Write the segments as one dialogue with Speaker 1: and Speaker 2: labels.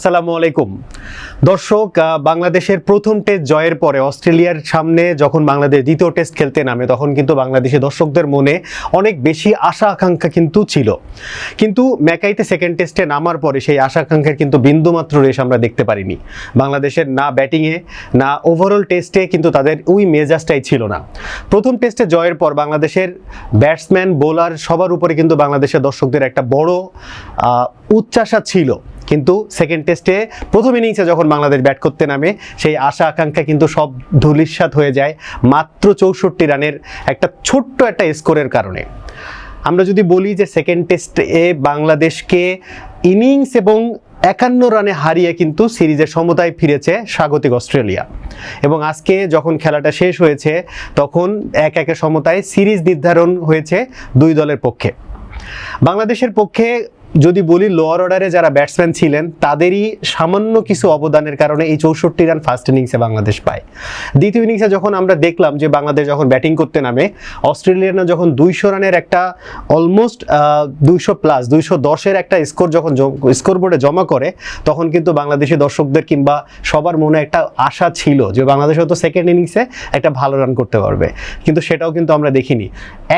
Speaker 1: আসসালামু আলাইকুম দর্শক, বাংলাদেশের প্রথম টেস্ট জয়ের পরে অস্ট্রেলিয়ার সামনে যখন বাংলাদেশ দ্বিতীয় টেস্ট খেলতে নামে তখন কিন্তু বাংলাদেশি দর্শকদের মনে অনেক বেশি আশা আকাঙ্ক্ষা কিন্তু ছিল, কিন্তু ম্যাকাইতে সেকেন্ড টেস্টে নামার পরে সেই আশা আকাঙ্ক্ষার কিন্তু বিন্দুমাত্র রেশ আমরা দেখতে পারিনি। বাংলাদেশের না ব্যাটিংয়ে না ওভারঅল টেস্টে কিন্তু তাদের ওই মেজাজটাই ছিল না। প্রথম টেস্টে জয়ের পর বাংলাদেশের ব্যাটসম্যান বোলার সবার উপরে কিন্তু বাংলাদেশের দর্শকদের একটা বড় উচ্চাশা ছিল, কিন্তু সেকেন্ড টেস্টে প্রথম ইনিংসে যখন বাংলাদেশ ব্যাট করতে নামে সেই আশা আকাঙ্ক্ষা কিন্তু সব ধূলিসাৎ হয়ে যায় মাত্র 64 রানের একটা ছোট্ট একটা স্কোরের কারণে। আমরা যদি বলি যে সেকেন্ড টেস্টে বাংলাদেশকে ইনিংস এবং 51 রানে হারিয়ে কিন্তু সিরিজের সমতায় ফিরেছে স্বাগতিক অস্ট্রেলিয়া, এবং আজকে যখন খেলাটা শেষ হয়েছে তখন 1-1 সমতায় সিরিজ নির্ধারণ হয়েছে দুই দলের পক্ষে। বাংলাদেশের পক্ষে যদি বলি লোয়ার অর্ডারে যারা ব্যাটসম্যান ছিলেন তাদেরই সামান্য কিছু অবদানের কারণে এই 64 রান ফার্স্ট ইনিংসে বাংলাদেশ পায়। দ্বিতীয় ইনিংসে যখন আমরা দেখলাম যে বাংলাদেশ যখন ব্যাটিং করতে নামে অস্ট্রেলিয়ানরা যখন 200 রানের একটা অলমোস্ট 200+ 210-এর একটা স্কোর যখন স্কোরবোর্ডে জমা করে তখন কিন্তু বাংলাদেশি দর্শকদের কিংবা সবার মনে একটা আশা ছিল যে বাংলাদেশ হয়তো সেকেন্ড ইনিংসে একটা ভালো রান করতে পারবে, কিন্তু সেটাও কিন্তু আমরা দেখিনি।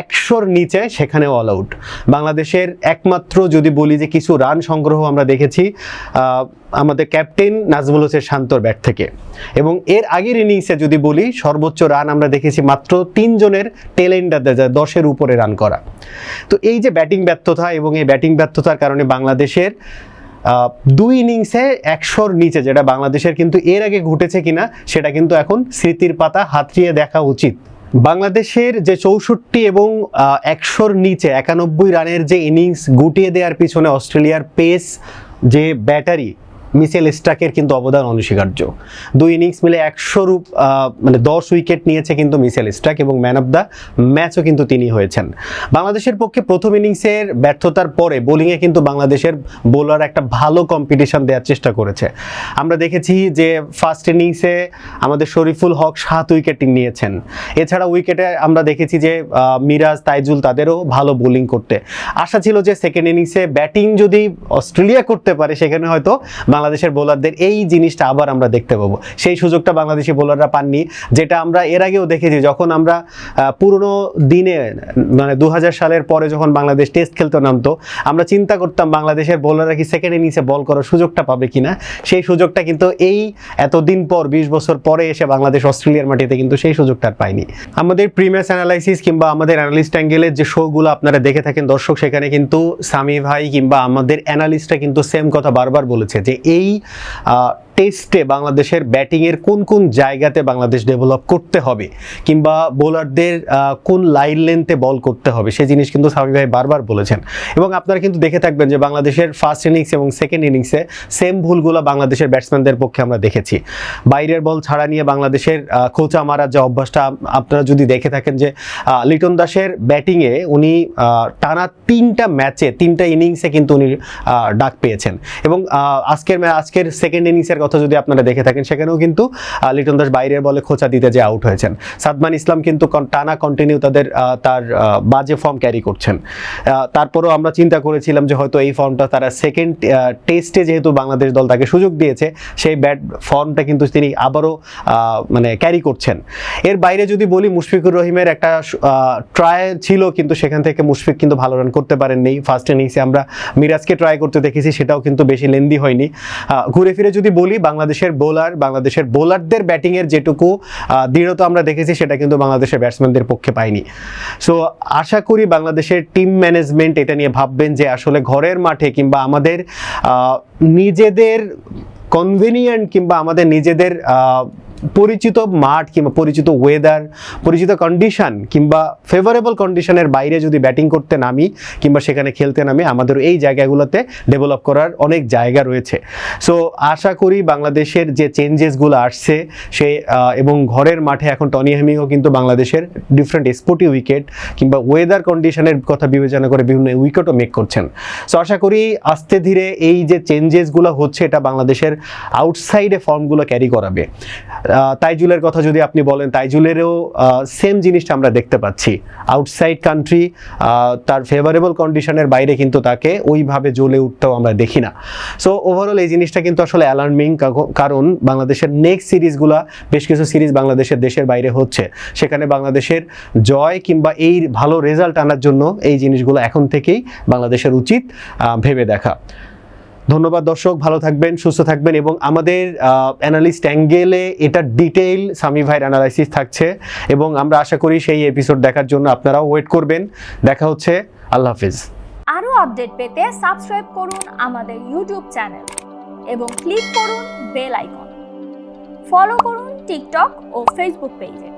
Speaker 1: 100-র নিচে সেখানে অল আউট। বাংলাদেশের একমাত্র যদি বলি যে কিছু রান সংগ্রহ আমরা দেখেছি আমাদের ক্যাপ্টেন নাজমুল হোসেন শান্তর ব্যাট থেকে, এবং এর আগের ইনিংসে যদি বলি সর্বোচ্চ রান আমরা দেখেছি মাত্র 3 জনের টেল এন্ডারদের 10-এর উপরে রান করা। তো এই যে ব্যাটিং ব্যর্থতা এবং এই ব্যাটিং ব্যর্থতার কারণে বাংলাদেশের 2 ইনিংসে 100-র নিচে, যেটা বাংলাদেশের কিন্তু এর আগে ঘটেছে কিনা সেটা কিন্তু এখন স্মৃতির পাতা হাতড়িয়ে দেখা উচিত। বাংলাদেশের যে 64 এবং 100-র নিচে 91 রানের যে ইনিংস গুটিয়ে দেওয়ার পিছনে অস্ট্রেলিয়ার পেস যে ব্যাটারি মিচেল স্টার্কের কিন্তু অবদান অনস্বীকার্য। 2 ইনিংস মিলে 100 মানে 10 উইকেট নিয়েছে কিন্তু মিচেল স্টার্ক, এবং ম্যান অফ দ্য ম্যাচও কিন্তু তিনি হয়েছেন। বাংলাদেশের পক্ষে প্রথম ইনিংসের ব্যর্থতার পরে বোলিংয়ে কিন্তু বাংলাদেশের বোলার একটা ভালো কম্পিটিশন দেওয়ার চেষ্টা করেছে। আমরা দেখেছি যে ফার্স্ট ইনিংসে আমাদের শরীফুল হক 7 উইকেট নিয়েছেন। এছাড়া উইকেটে আমরা দেখেছি যে মিরাজ, তাইজুল তাদেরও ভালো বোলিং করতে। আশা ছিল যে সেকেন্ড ইনিংসে ব্যাটিং যদি অস্ট্রেলিয়া করতে পারে সেখানে হয়তো বাংলাদেশের বোলারদের এই জিনিসটা আবার আমরা দেখতে পাবো। সেই সুযোগটা বাংলাদেশি বোলাররা পাননি, যেটা আমরা এর আগেও দেখেছি যখন আমরা পুরনো দিনে মানে 2000 সালের পরে যখন বাংলাদেশ টেস্ট খেলতে নামতো আমরা চিন্তা করতাম বাংলাদেশের বোলাররা কি সেকেন্ড ইনিংসে বল করার সুযোগটা পাবে কিনা। সেই সুযোগটা কিন্তু এই এতদিন পর 20 বছর পরে এসে বাংলাদেশ অস্ট্রেলিয়ার মাটিতে কিন্তু সেই সুযোগটা আর পায়নি। আমাদের প্রিমিয়াস অ্যানালাইসিস কিংবা আমাদের অ্যানালিস্ট অ্যাঙ্গেলের যে শোগুলো আপনারা দেখে থাকেন দর্শক, সেখানে কিন্তু সামি ভাই কিংবা আমাদের অ্যানালিস্টরা কিন্তু সেম কথা বারবার বলেছে যে এই টেস্টে বাংলাদেশের ব্যাটিংয়ের কোন কোন জায়গাতে বাংলাদেশ ডেভেলপ করতে হবে কিংবা বোলারদের কোন লাইন লেন্থে বল করতে হবে সেই জিনিস কিন্তু সামি ভাই বারবার বলেছেন। এবং আপনারা কিন্তু দেখে থাকবেন যে বাংলাদেশের ফার্স্ট ইনিংস এবং সেকেন্ড ইনিংসে সেম ভুলগুলো বাংলাদেশের ব্যাটসম্যানদের পক্ষে আমরা দেখেছি। বাইরের বল ছাড়া নিয়ে বাংলাদেশের খোঁচা মারার যে অভ্যাসটা আপনারা যদি দেখে থাকেন যে লিটন দাসের ব্যাটিংয়ে উনি টানা 3টা ম্যাচে 3টা ইনিংসে কিন্তু উনি ডাক পেয়েছেন, এবং আজকের সেকেন্ড ইনিংসের কথা যদি আপনারা দেখে থাকেন সেখানেও কিন্তু লিটন দাস বাইরের বলে খোঁচা দিতে যে আউট হয়েছেন। সাদমান ইসলাম কিন্তু টানা কন্টিনিউ তার বাজে ফর্ম ক্যারি করছেন। তারপরেও আমরা চিন্তা করেছিলাম যে হয়তো এই ফর্মটা তারা সেকেন্ড টেস্টে যেহেতু বাংলাদেশ দল তাকে সুযোগ দিয়েছে সেই ব্যাট ফর্মটা কিন্তু তিনি আবারও মানে ক্যারি করছেন। এর বাইরে যদি বলি মুশফিকুর রহিমের একটা ট্রাই ছিল, কিন্তু সেখান থেকে মুশফিক কিন্তু ভালো রান করতে পারেননি। ফার্স্ট ইনিংসে আমরা মিরাজকে ট্রাই করতে দেখেছি, সেটাও কিন্তু বেশি লেন্দি হয়নি। ঘুরে ফিরে যদি বলি বাংলাদেশের বোলারদের ব্যাটিংয়ের যেটুকু দৃঢ়তা আমরা দেখেছি সেটা কিন্তু বাংলাদেশের ব্যাটসম্যানদের পক্ষে পাইনি। সো আশা করি বাংলাদেশের টিম ম্যানেজমেন্ট এটা নিয়ে ভাববেন যে আসলে ঘরের মাঠে কিংবা আমাদের নিজেদের কনভেনিয়েন্ট কিংবা আমাদের নিজেদের পরিচিত মাঠ কিংবা পরিচিত ওয়েদার, পরিচিত কন্ডিশন কিংবা ফেভারেবল কন্ডিশনের বাইরে যদি ব্যাটিং করতে নামি কিংবা সেখানে খেলতে নামি আমাদের এই জায়গাগুলোতে ডেভেলপ করার অনেক জায়গা রয়েছে। সো আশা করি বাংলাদেশের যে চেঞ্জেসগুলো আসছে এবং ঘরের মাঠে এখন টনি হেমিংও কিন্তু বাংলাদেশের ডিফারেন্ট স্পোর্টি উইকেট কিংবা ওয়েদার কন্ডিশনের কথা বিবেচনা করে বিভিন্ন উইকেটও মেক করছেন। সো আশা করি আস্তে ধীরে এই যে চেঞ্জেসগুলো হচ্ছে এটা বাংলাদেশের আউটসাইডে ফর্মগুলো ক্যারি করাবে। তাইজুলের কথা যদি আপনি বলেন, তাইজুলেরও সেম জিনিসটা আমরা দেখতে পাচ্ছি। আউটসাইড কান্ট্রি তার ফেভারেবল কন্ডিশনের বাইরে কিন্তু তাকে ওইভাবে জ্বলে উঠতেও আমরা দেখি না। সো ওভারঅল এই জিনিসটা কিন্তু আসলে অ্যালার্মিং, কারণ বাংলাদেশের নেক্সট সিরিজগুলা, বেশ কিছু সিরিজ বাংলাদেশের দেশের বাইরে হচ্ছে, সেখানে বাংলাদেশের জয় কিংবা এই ভালো রেজাল্ট আনার জন্য এই জিনিসগুলো এখন থেকেই বাংলাদেশের উচিত ভেবে দেখা। ধন্যবাদ দর্শক, ভালো থাকবেন, সুস্থ থাকবেন, এবং আমাদের অ্যানালিস্ট অ্যাঙ্গেলে এটা ডিটেইল সামি ভাইয়ের অ্যানালাইসিস থাকছে, এবং আমরা আশা করি সেই এপিসোড দেখার জন্য আপনারাও ওয়েট করবেন। দেখা হচ্ছে, আল্লাহ হাফিজ।
Speaker 2: আরও আপডেট পেতে সাবস্ক্রাইব করুন আমাদের ইউটিউব চ্যানেল এবং ক্লিক করুন বেল আইকন। ফলো করুন টিকটক ও ফেসবুক পেজে।